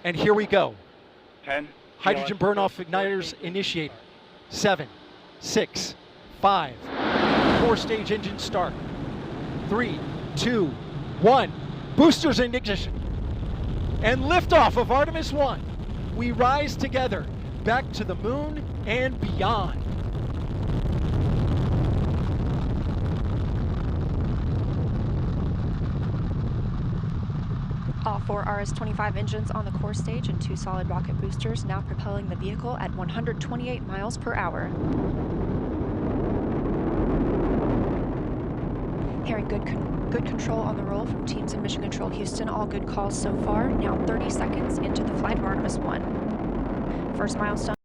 And here we go. 10. Hydrogen burn-off igniters initiated. 7, 6, 5. 4-stage engine start. 3, 2, 1. Boosters in ignition. And liftoff of Artemis 1. We rise together back to the moon and beyond. All 4 RS-25 engines on the core stage and 2 solid rocket boosters now propelling the vehicle at 128 miles per hour. Hearing good control on the roll from teams in Mission Control Houston. All good calls so far. Now 30 seconds into the flight of Artemis 1. First milestone.